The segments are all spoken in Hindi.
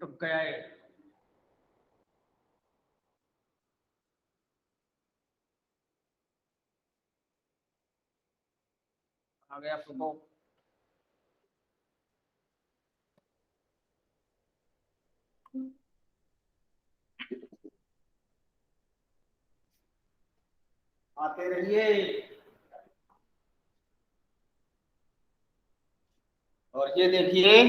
उठ गया है। आ गया तो आते रहिए। और ये देखिए,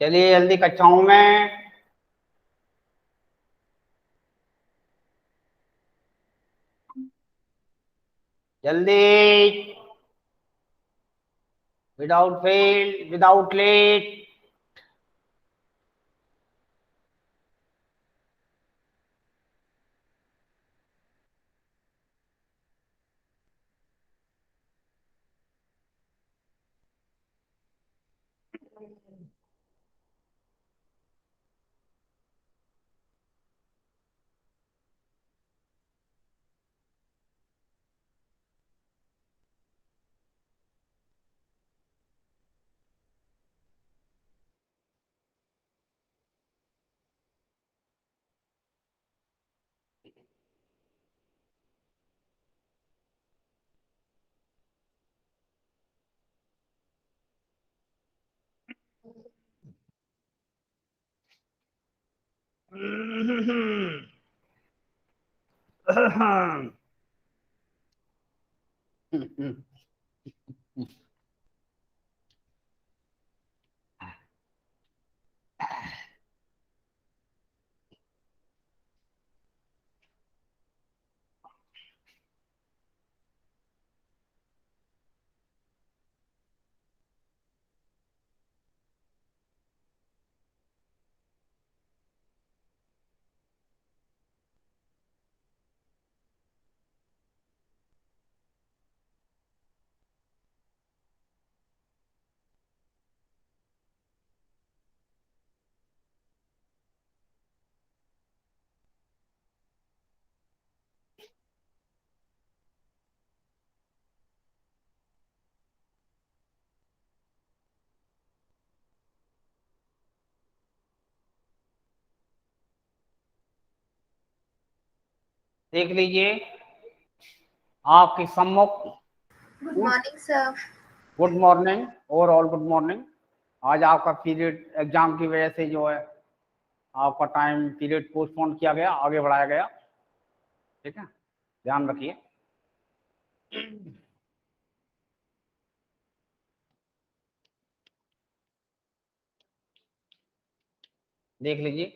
चलिए जल्दी कक्षाओं में। जल्दी, विदाउट फेल, विदाउट लेट। देख लीजिए आपके सम्मुख। Good morning sir. Good morning, overall good morning. आज आपका पीरियड एग्जाम की वजह से जो है आपका टाइम पीरियड पोस्टपोन किया गया, आगे बढ़ाया गया। ठीक है, ध्यान रखिए। देख लीजिए,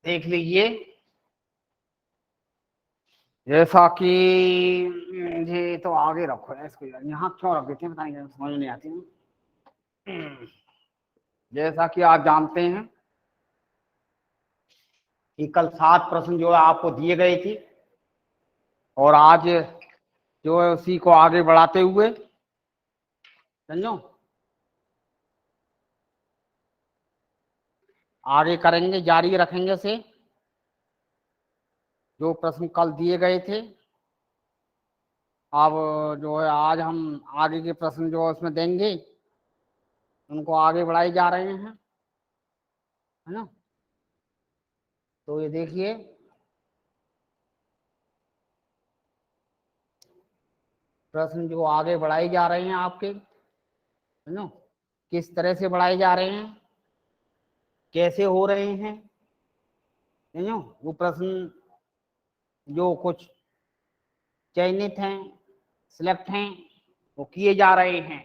देख लीजिए। जैसा कि ये तो आगे रखो है इसको, यार यहाँ क्यों रख देते हैं पता नहीं, समझ नहीं आती है। जैसा कि आप जानते हैं कि कल 7 प्रश्न जो है आपको दिए गए थे, और आज जो है उसी को आगे बढ़ाते हुए समझो आगे करेंगे, जारी रखेंगे से जो प्रश्न कल दिए गए थे। अब जो है आज हम आगे के प्रश्न जो है उसमें देंगे। उनको आगे बढ़ाई जा रहे हैं, है ना। तो ये देखिए, प्रश्न जो आगे बढ़ाए जा रहे हैं आपके, है ना, किस तरह से बढ़ाए जा रहे हैं, कैसे हो रहे हैं, है ना। वो प्रश्न जो कुछ चयनित हैं, सिलेक्ट हैं, वो किए जा रहे हैं।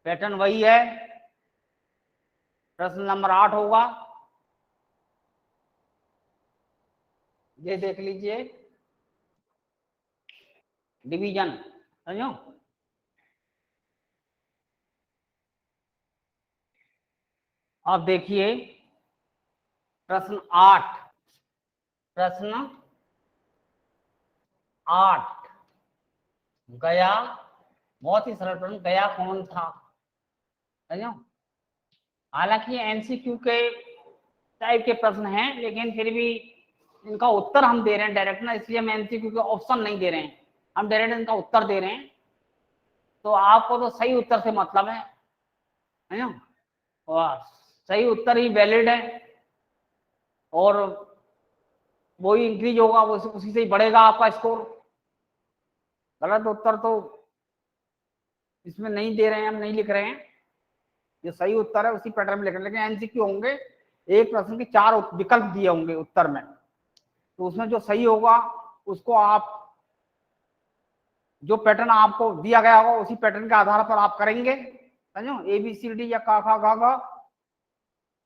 पैटर्न वही है। प्रश्न नंबर 8 होगा, ये देख लीजिए, डिवीजन, समझो। अब देखिए प्रश्न 8, प्रश्न 8, गया, बहुत ही सरल प्रश्न, गया कौन था, समझो। हालांकि एमसीक्यू के टाइप के प्रश्न हैं, लेकिन फिर भी इनका उत्तर हम दे रहे हैं डायरेक्ट ना, इसलिए हम एमसीक्यू के ऑप्शन नहीं दे रहे हैं, हम डायरेक्ट इनका उत्तर दे रहे हैं। तो आपको तो सही उत्तर से मतलब है ना, और सही उत्तर ही वैलिड है, और वो ही इंक्रीज होगा, उसी से ही बढ़ेगा आपका स्कोर। गलत उत्तर तो इसमें नहीं दे रहे हैं, हम नहीं लिख रहे हैं, जो सही उत्तर है उसी पैटर्न में लिख रहे हैं। लेकिन एमसीक्यू होंगे, एक प्रश्न के 4 विकल्प दिए होंगे उत्तर में, तो उसमें जो सही होगा उसको आप, जो पैटर्न आपको दिया गया होगा उसी पैटर्न के आधार पर आप करेंगे, समझो। ABCD या का खा गा गा,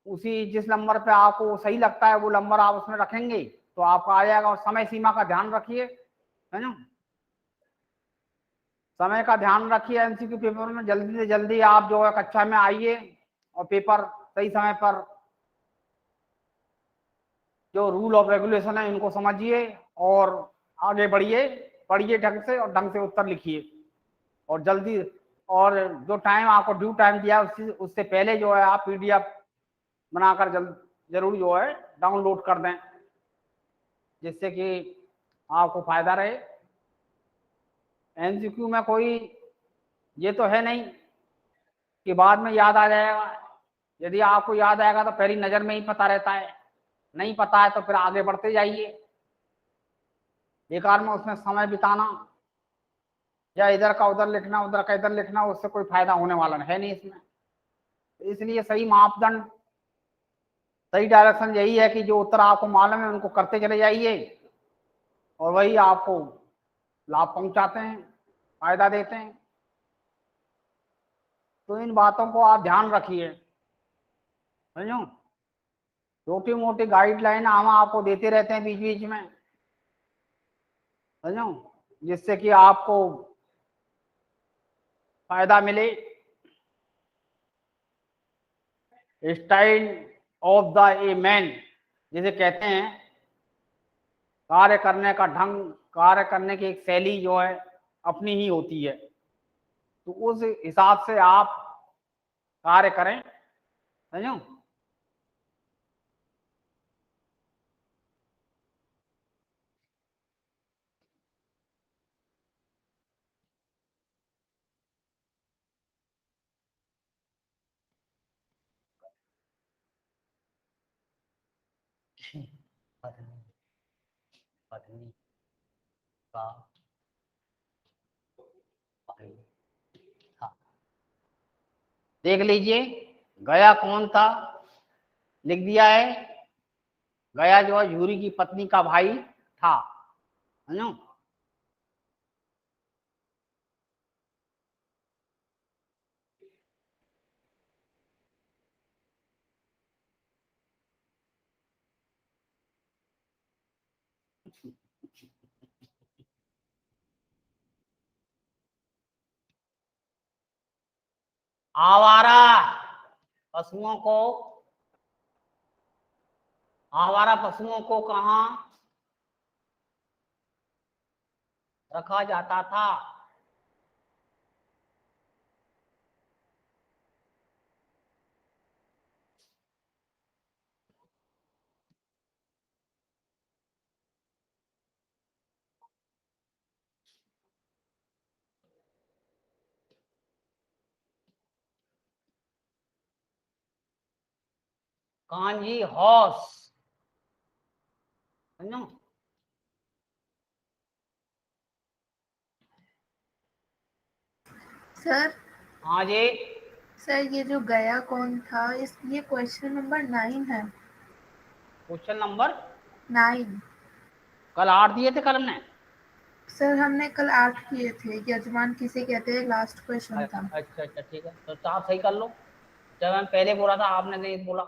उसी जिस नंबर पे आपको सही लगता है वो नंबर आप उसमें रखेंगे तो आपका आ जाएगा। और समय सीमा का ध्यान रखिए, है ना, समय का ध्यान रखिए। एमसीक्यू पेपर में जल्दी से जल्दी आप जो है कक्षा में आइए और पेपर सही समय पर, जो रूल ऑफ रेगुलेशन है इनको समझिए और आगे बढ़िए, पढ़िए ढंग से और ढंग से उत्तर लिखिए, और जल्दी, और जो टाइम आपको ड्यू टाइम दिया उससे पहले जो है आप PDF बनाकर जरूर जो है डाउनलोड कर दें, जिससे कि आपको फायदा रहे। एमसीक्यू में कोई ये तो है नहीं कि बाद में याद आ जाएगा, यदि आपको याद आएगा तो पहली नजर में ही पता रहता है, नहीं पता है तो फिर आगे बढ़ते जाइए। बेकार में उसमें समय बिताना या इधर का उधर लिखना, उधर का इधर लिखना, उससे कोई फायदा होने वाला है नहीं इसमें। इसलिए सही मापदंड, सही डायरेक्शन यही है कि जो उत्तर आपको मालूम है उनको करते चले जाइए, और वही आपको लाभ पहुंचाते हैं, फायदा देते हैं। तो इन बातों को आप ध्यान रखिए, समझो। छोटी मोटी गाइडलाइन हम आपको देते रहते हैं बीच बीच में, समझो, जिससे कि आपको फायदा मिले। Style of the a man जिसे कहते हैं, कार्य करने का ढंग, कार्य करने की एक शैली जो है अपनी ही होती है, तो उस हिसाब से आप कार्य करें, समझो। पत्नी, पत्नी का भाई था, देख लीजिए। गया कौन था, लिख दिया है। गया जो है झूरी की पत्नी का भाई था, समझो। आवारा पशुओं को, आवारा पशुओं को कहाँ रखा जाता था, कांजी हॉर्स, समझो। सर हाँ जी, सर ये जो गया कौन था, इस ये क्वेश्चन नंबर 9 है। Question number 9। कल 8 दिए थे कल हमने। सर हमने कल 8 किए थे। यजमान किसे कहते हैं, लास्ट क्वेश्चन था। अच्छा अच्छा, ठीक है, तो आप सही कर लो। जब मैं पहले बोला था आपने नहीं बोला,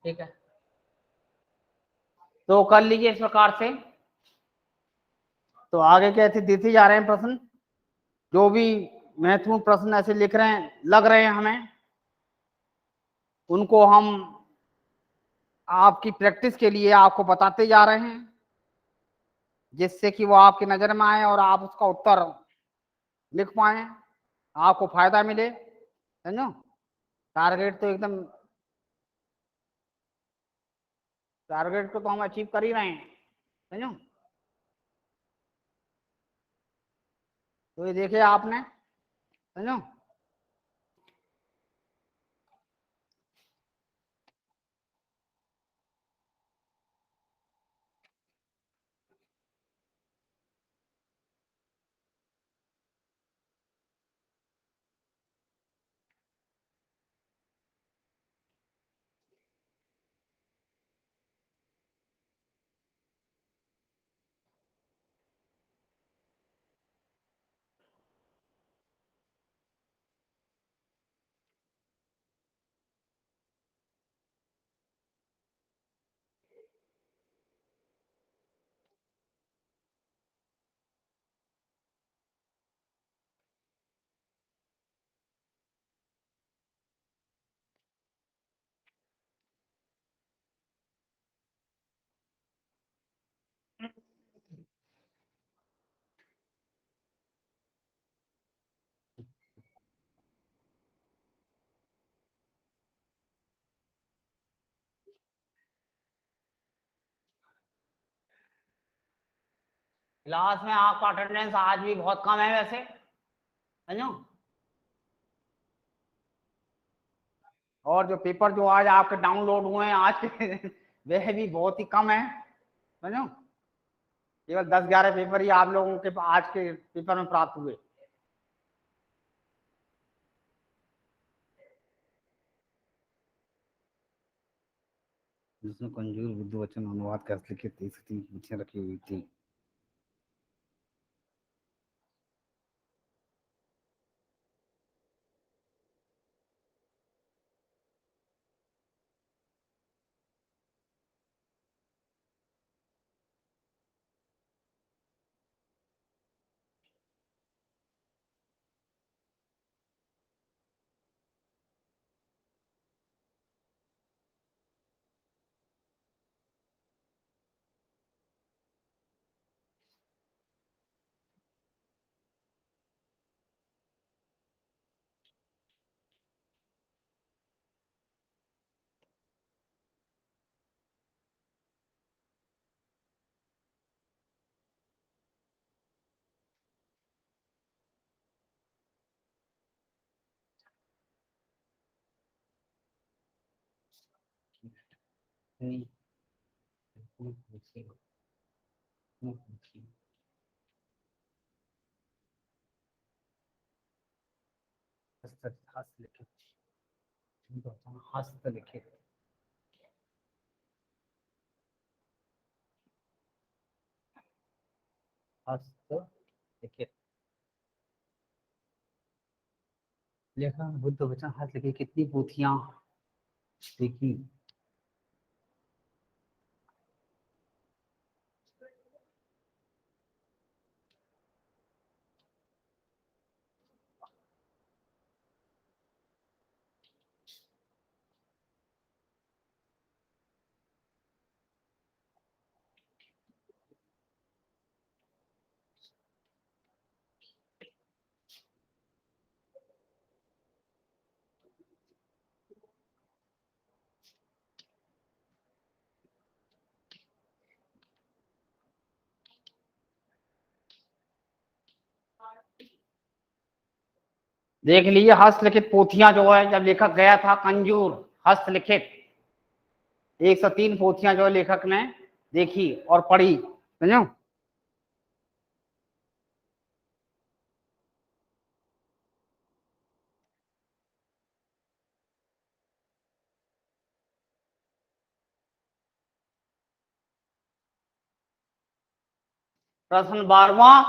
ठीक है। तो कर लीजिए इस प्रकार से। तो आगे कैसे देते जा रहे हैं प्रश्न, जो भी महत्वपूर्ण प्रश्न ऐसे लिख रहे हैं, लग रहे हैं हमें, उनको हम आपकी प्रैक्टिस के लिए आपको बताते जा रहे हैं, जिससे कि वो आपकी नजर में आए और आप उसका उत्तर लिख पाए, आपको फायदा मिले, समझो। टारगेट तो एकदम, टारगेट को तो हम अचीव कर ही रहे हैं, समझो। तो ये देखिए आपने, समझो। क्लास में आपका अटेंडेंस आज भी बहुत कम है वैसे, समझो। और जो पेपर जो आज आपके डाउनलोड हुए हैं आज के वह भी बहुत ही कम है, समझो। केवल 10-11 पेपर ही आप लोगों के आज के पेपर में प्राप्त हुए। जिसमें कंजूर बुद्ध वचन अनुवाद कर लिखित 30 पूछे रखी हुई थी। हस्तलिखित, हस्तलिखित, हस्तलिखित लेखा बुद्ध वचन हस्तलिखित कितनी पोथियां लिखी। देख लीजिए हस्तलिखित पोथियां जो है, जब लेखक गया था कंजूर, हस्तलिखित, 103 पोथियां जो लेखक ने देखी और पढ़ी, समझो। प्रश्न 12वां,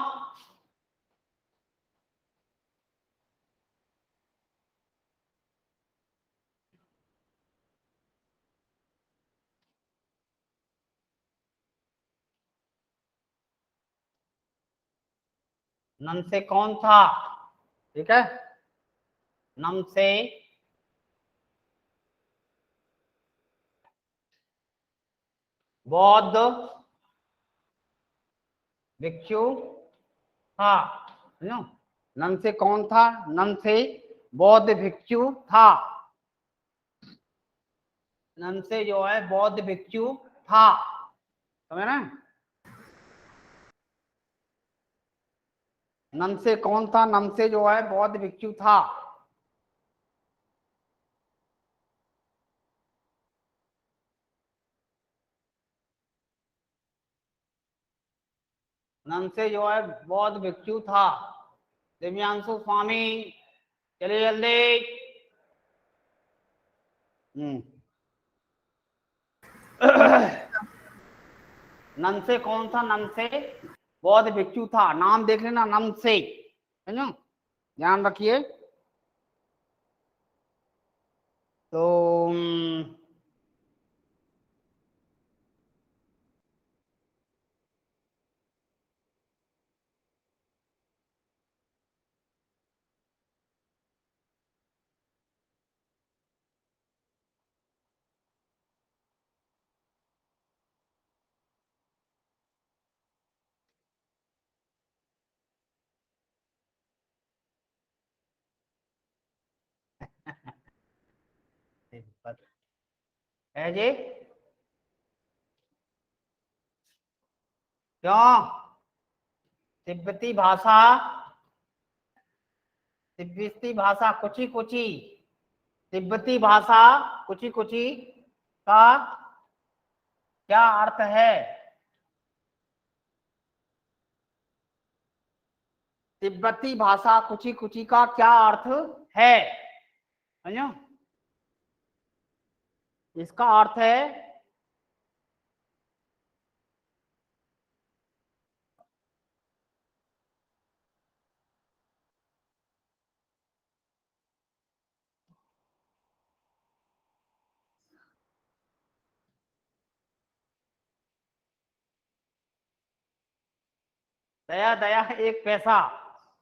नम से कौन था? ठीक है, नम से बौद्ध भिक्षु था, समझो। नम से कौन था? नम से बौद्ध भिक्षु था। नम से जो है बौद्ध भिक्षु था, समझ ना। नम से कौन था? नम से जो है बौद्ध भिक्षु था। नम से जो है बौद्ध भिक्षु था। दिव्यांशु स्वामी, चलिए जल्दी। नम से कौन था? नम से बौद्ध भिक्षु था। नाम देख लेना, नम से, समझो, ध्यान रखिए। तो है जी, क्यों? तिब्बती भाषा, तिब्बती भाषा कुची कुची, तिब्बती भाषा कुची कुची का क्या अर्थ है? तिब्बती भाषा कुची कुची का क्या अर्थ है? समझो, इसका अर्थ है दया दया 1 पैसा,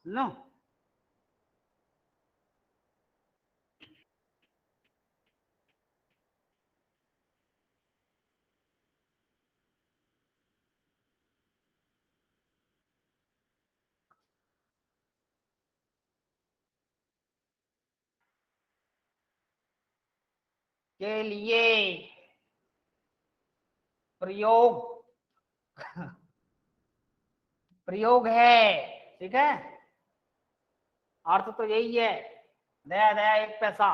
नो। के लिए प्रयोग, प्रयोग है, ठीक है, अर्थ तो यही है। दया दया 1 पैसा।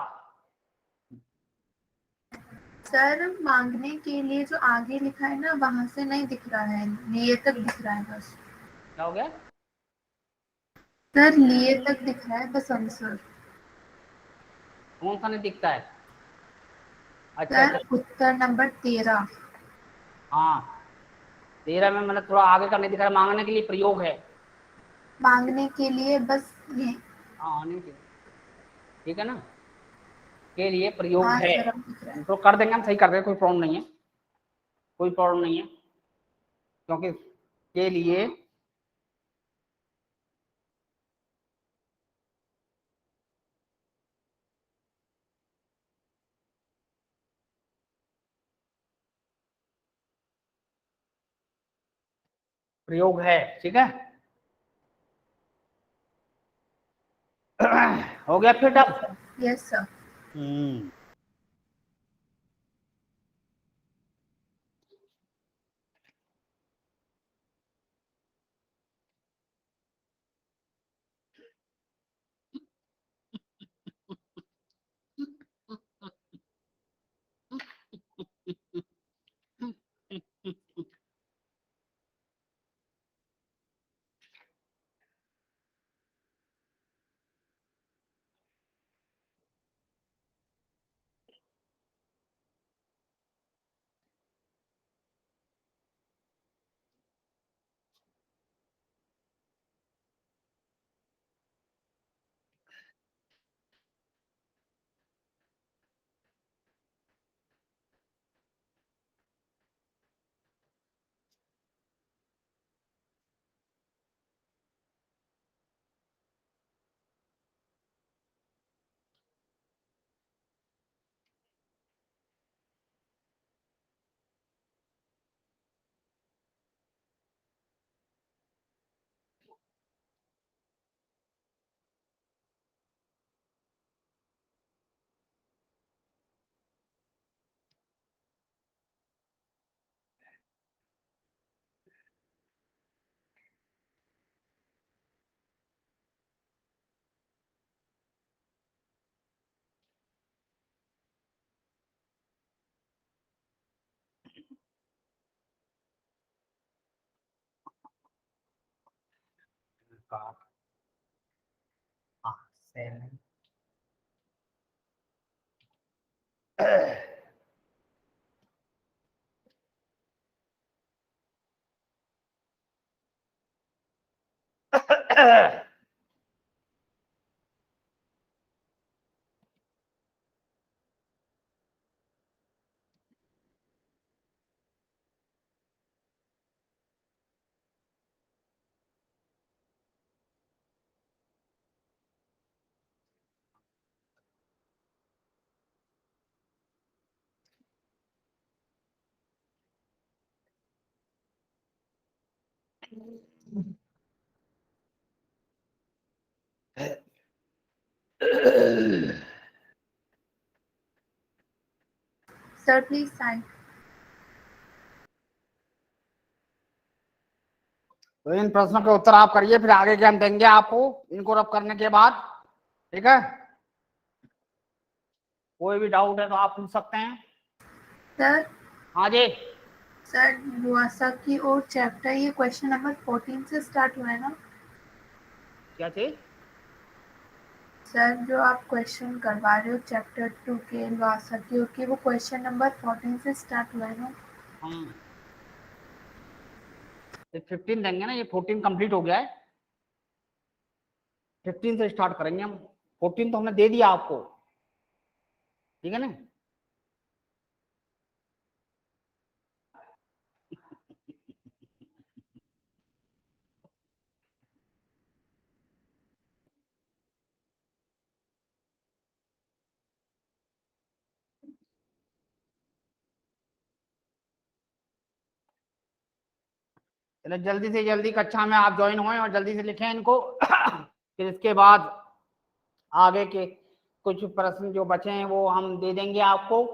सर मांगने के लिए जो आगे लिखा है ना, वहां से नहीं दिख रहा है, लिए तक दिख रहा है बस। क्या हो गया? सर लिए तक दिख रहा है बस आंसर। कौन सा नहीं दिखता है? अच्छा सर अच्छा, उत्तर नंबर 13। हाँ 13 में मैंने थोड़ा आगे का नहीं दिखा है, मांगने के लिए प्रयोग है। मांगने के लिए बस ये। हाँ नहीं ठीक, ठीक है ना, के लिए प्रयोग हाँ है, सर अब दिख रहा है। तो कर देंगे हम, सही कर देंगे, कोई प्रॉब्लम नहीं है, कोई प्रॉब्लम नहीं है, क्योंकि के लिए प्रयोग है, ठीक है। हो गया फिर अब? Yes sir. हम्म, प्रकार। हाँ, सेल। Sir, please sign. तो इन प्रश्नों के उत्तर आप करिए, फिर आगे के हम देंगे आपको इनको रब करने के बाद। ठीक है, कोई भी डाउट है तो आप पूछ सकते हैं। सर, हाँ जी। सर दुआसा की ओर चैप्टर ये क्वेश्चन नंबर 14 से स्टार्ट हुआ है ना? क्या चीज? सर जो आप क्वेश्चन करवा रहे हो चैप्टर 2 के दुआसा की ओर के, वो क्वेश्चन नंबर 14 से स्टार्ट हुआ है ना? हम 15 देंगे ना, ये 14 कंप्लीट हो गया है, 15 से स्टार्ट करेंगे हम। 14 तो हमने दे दिया आपको, ठीक है ना। चलो जल्दी से जल्दी कक्षा में आप ज्वाइन होएं और जल्दी से लिखें इनको। फिर इसके बाद आगे के कुछ प्रश्न जो बचे हैं वो हम दे देंगे आपको।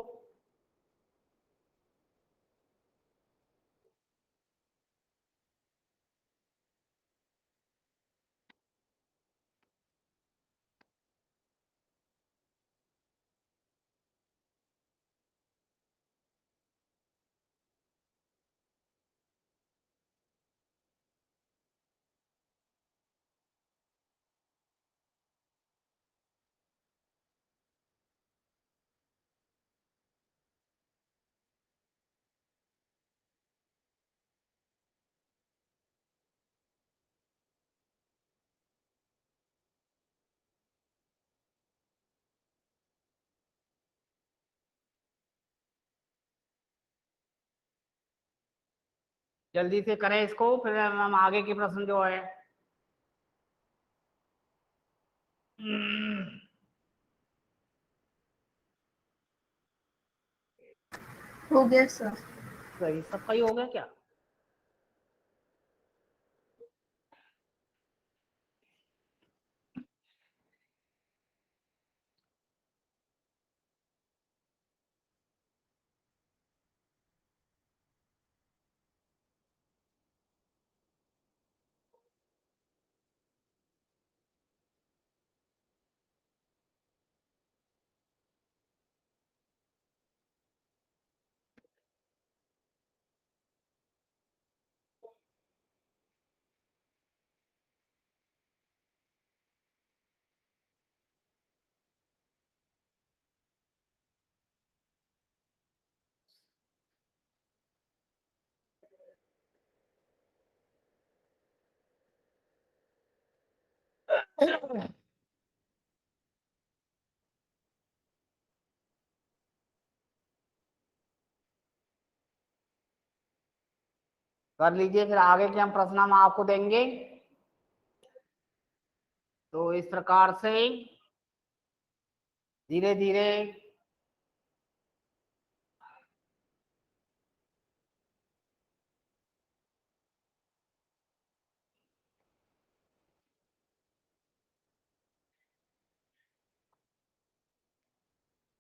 जल्दी से करें इसको, फिर हम आगे के प्रश्न जो है। हो गया सर। सही, सबका ही हो गया क्या? कर लीजिए, फिर आगे के हम प्रश्न हम आपको देंगे। तो इस प्रकार से धीरे धीरे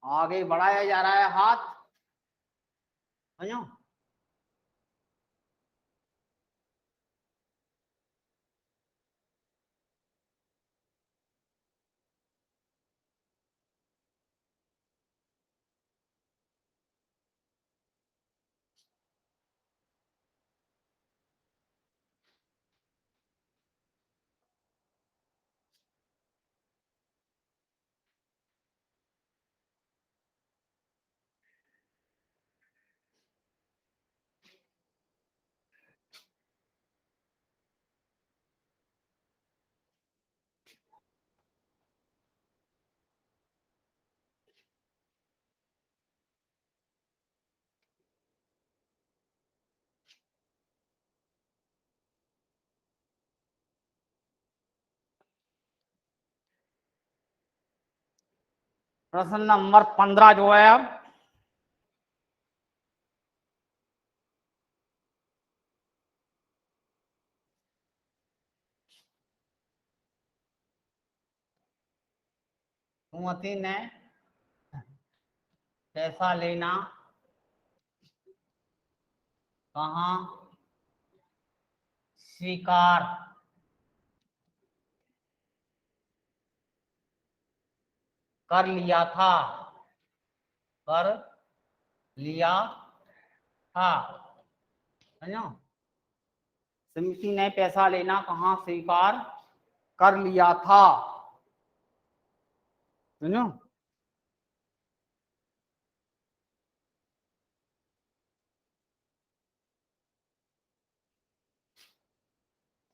आगे बढ़ाया जा रहा है हाथ। समझो, प्रश्न नंबर 15 जो है अब, सुमति ने पैसा लेना कहाँ स्वीकार कर लिया था, कर लिया था, समझो। सुमति ने पैसा लेना कहाँ स्वीकार कर लिया था, समझो।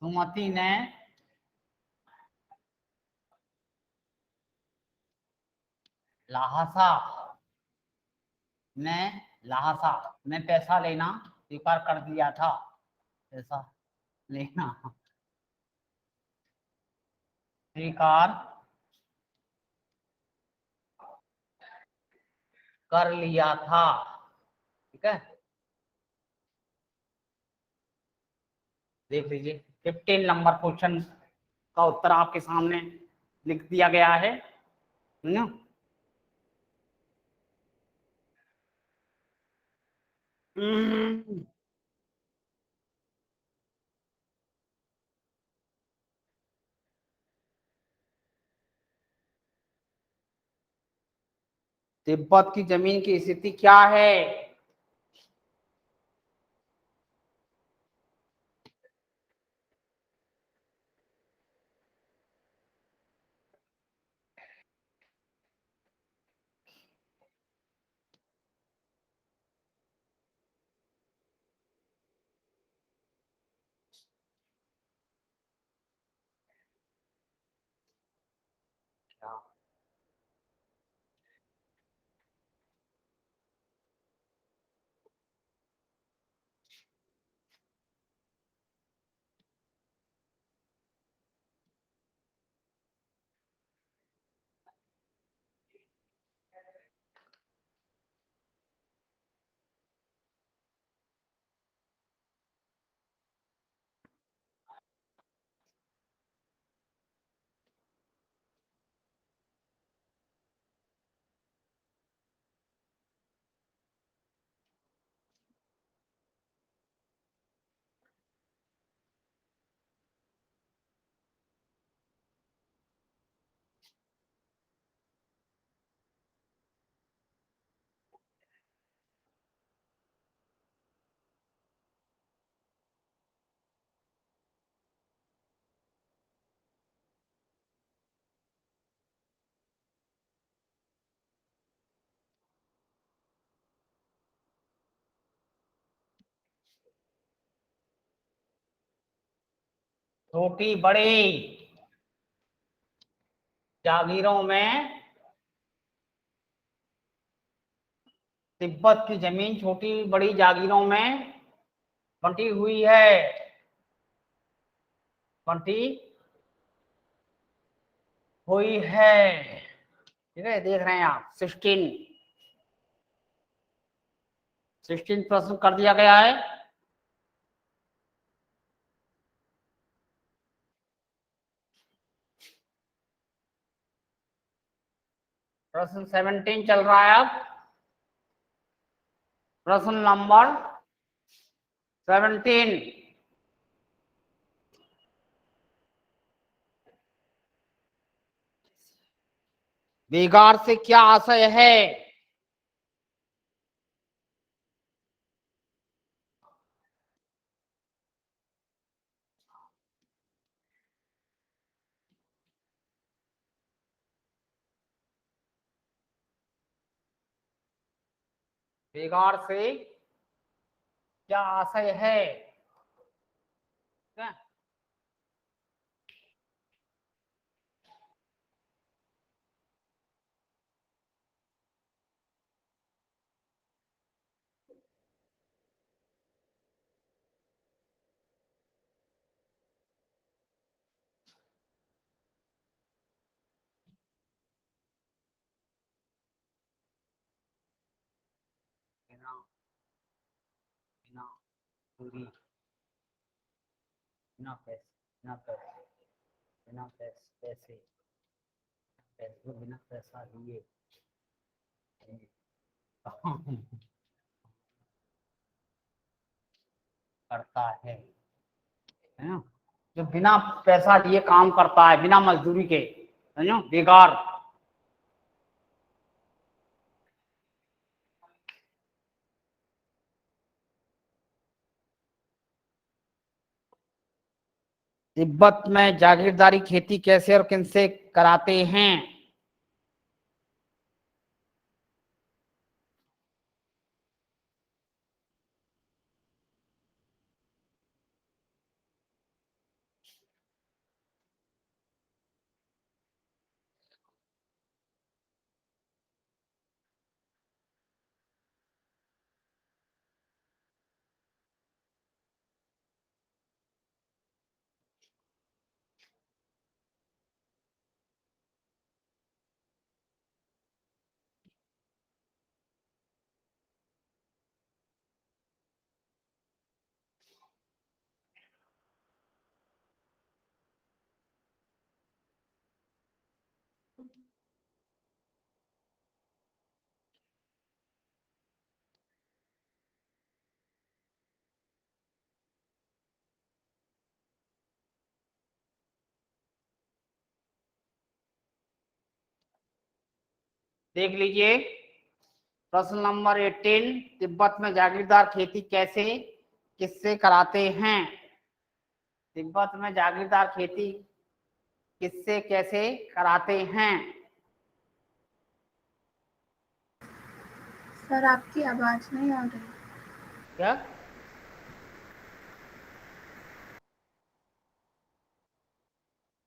सुमति ने लाहसा ने लाहसा में पैसा लेना स्वीकार कर दिया था, पैसा लेना स्वीकार कर लिया था, ठीक है। देख लीजिए 15 नंबर क्वेश्चन का उत्तर आपके सामने लिख दिया गया है ना। तिब्बत की जमीन की स्थिति क्या है? छोटी बड़ी जागीरों में तिब्बत की जमीन छोटी बड़ी जागीरों में बंटी हुई है, बंटी हुई है, ठीक है। देख रहे हैं आप 16 प्रश्न कर दिया गया है। प्रश्न 17 चल रहा है अब। प्रश्न नंबर 17, बेगार से क्या आशय है? बेगार से क्या आशय है? क्या? मजदूरी, बिना पैसे, बिना पैसे, बिना पैसे, पैसे बिना पैसा लिए करता है ना, जो बिना पैसा लिए काम करता है, बिना मजदूरी के, समझो, बेकार। तिब्बत में जागीरदारी खेती कैसे और किनसे कराते हैं? देख लीजिए प्रश्न नंबर 18, तिब्बत में जागीरदार खेती कैसे किससे कराते हैं? तिब्बत में जागीरदार खेती किससे कैसे कराते हैं? सर आपकी आवाज नहीं आ रही। क्या?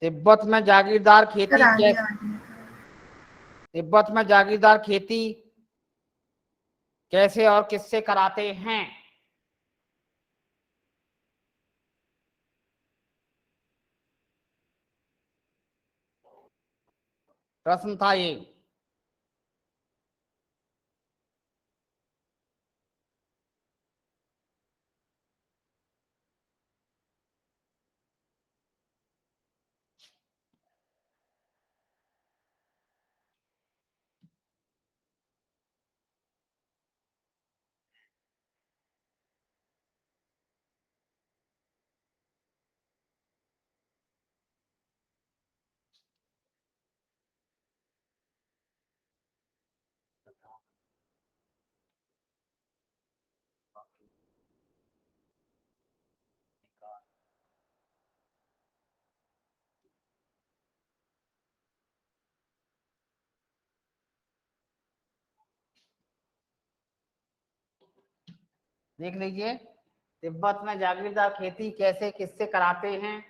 तिब्बत में जागीरदार सर खेती आगे कैसे, आगे। तिब्बत में जागीरदार खेती कैसे और किससे कराते हैं? प्रश्न था ये। देख लीजिए तिब्बत में जागीरदार खेती कैसे किससे कराते हैं?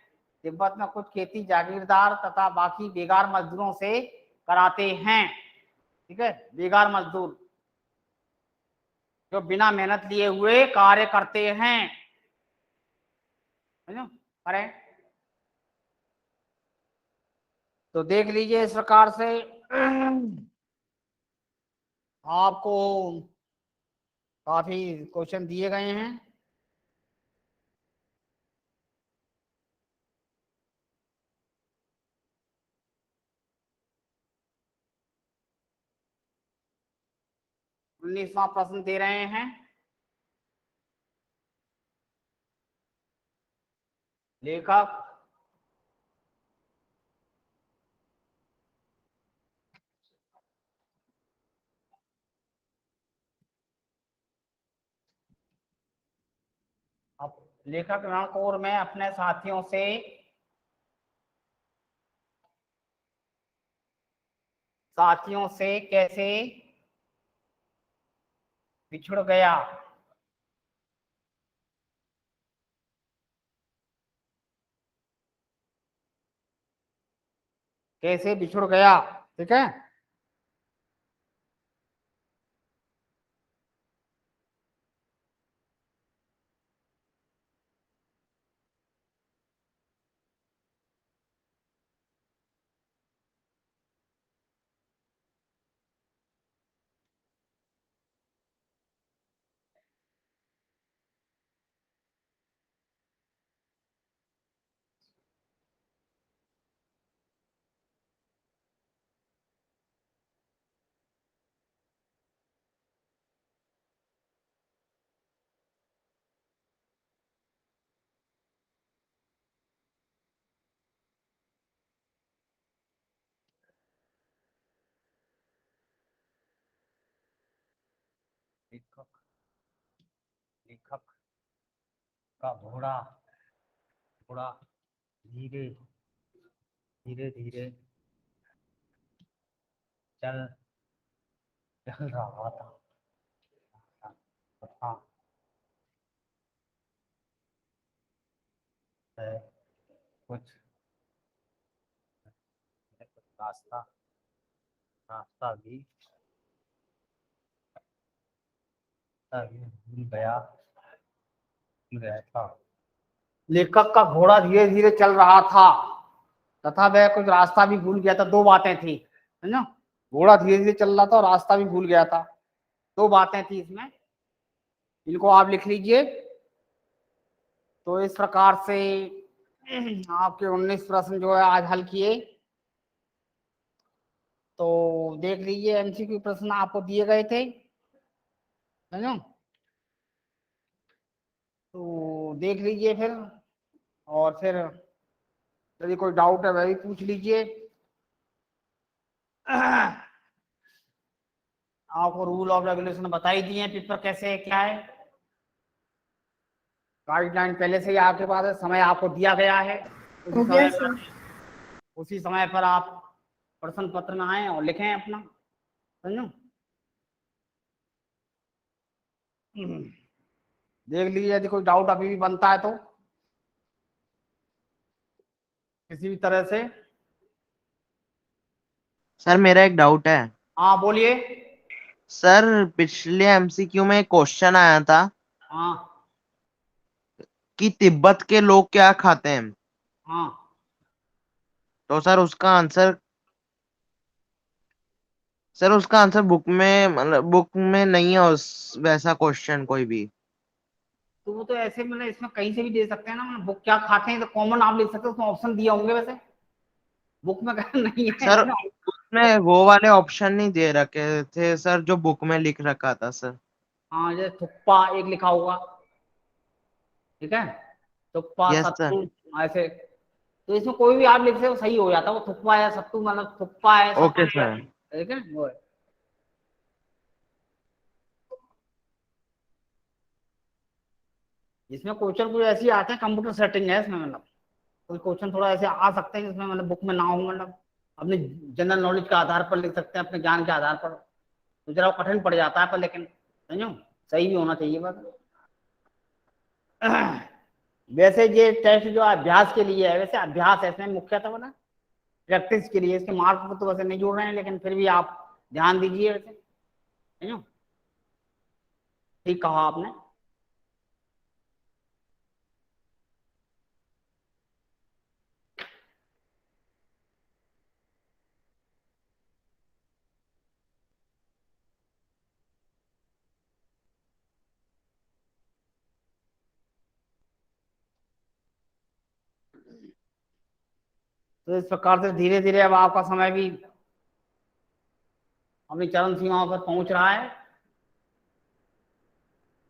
तिब्बत में कुछ खेती जागीरदार तथा बाकी बेगार मजदूरों से कराते हैं। ठीक है, बेगार मजदूर जो बिना मेहनत लिए हुए कार्य करते हैं, समझो, करें। तो देख लीजिए इस प्रकार से आपको काफी क्वेश्चन दिए गए हैं। उन्नीसवां प्रश्न दे रहे हैं, लेखक अब लेखक रणकौर में अपने साथियों से कैसे बिछुड़ गया? कैसे बिछुड़ गया? ठीक है, लेखक लेखक का घोड़ा घोड़ा धीरे धीरे धीरे चल चल रहा था तथा है कुछ रास्ता रास्ता भी भूल गया था। लेखक का घोड़ा धीरे धीरे चल रहा था तथा वह कुछ रास्ता भी भूल गया था। दो बातें थी, है ना। घोड़ा धीरे धीरे चल रहा था और रास्ता भी भूल गया था। दो बातें थी इसमें, इनको आप लिख लीजिए। तो इस प्रकार से आपके 19 प्रश्न जो है आज हल किए। तो देख लीजिए, एमसीक्यू प्रश्न आपको दिए गए थे, है ना। तो देख लीजिए फिर, और फिर यदि कोई डाउट है वह भी पूछ लीजिए। आपको रूल ऑफ रेगुलेशन बता ही दिए, पेपर कैसे है क्या है। गाइडलाइन पहले से ही आपके पास है, समय आपको दिया गया है। उसी समय पर आप प्रश्न पत्र में आए और लिखें अपना, समझो। देख लीजिए, यदि कोई डाउट अभी भी बनता है तो किसी भी तरह से। सर मेरा एक डाउट है। हाँ बोलिए। सर पिछले एमसीक्यू में क्वेश्चन आया था हाँ कि तिब्बत के लोग क्या खाते हैं। हाँ तो सर उसका आंसर बुक में, मतलब बुक में नहीं है उस वैसा क्वेश्चन कोई भी। तो वो तो ऐसे मतलब इसमें कहीं से भी दे सकते हैं ना, मतलब बुक क्या खाते हैं तो कॉमन आप लिख सकते हो, उसमें ऑप्शन दिए होंगे वैसे। बुक में नहीं है सर ना। उसमें वो वाले ऑप्शन नहीं दे रखे थे सर जो बुक में लिख रखा था सर। हाँ, जैसे थुप्पा एक लिखा होगा, ठीक है। Thukpa yes sir. सत्तू ऐसे। तो इसमें कोई भी आप लिख सकते हो, सही हो जाता है। वो थुप्पा है सत्तू, मतलब थुप्पा है ओके सत्तू है, सर। ठीक है वो है। इसमें क्वेश्चन कुछ ऐसे आते हैं, कंप्यूटर सेटिंग है इसमें, मतलब कोई क्वेश्चन थोड़ा ऐसे आ सकते हैं जिसमें मतलब बुक में ना हो, मतलब अपने जनरल नॉलेज के आधार पर लिख सकते हैं, अपने ज्ञान के आधार पर। तो जरा कठिन पड़ जाता है पर, लेकिन समझो सही भी होना चाहिए बस। वैसे ये टेस्ट जो अभ्यास के लिए है, वैसे अभ्यास ऐसे मुख्यतः ना प्रैक्टिस के लिए, इसके मार्क्स तो वैसे नहीं जोड़ रहे हैं, लेकिन फिर भी आप ध्यान दीजिए वैसे, समझो। ठीक कहा आपने। तो इस प्रकार से धीरे धीरे अब आपका समय भी अपनी चरम सीमा पर पहुंच रहा है।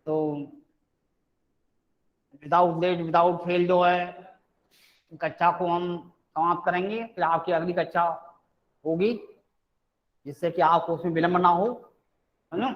तो विदाउट लेट विदाउट फेल जो है कक्षा को हम समाप्त करेंगे, फिर आपकी अगली कक्षा होगी, जिससे कि आपको उसमें विलंब ना हो, समझो।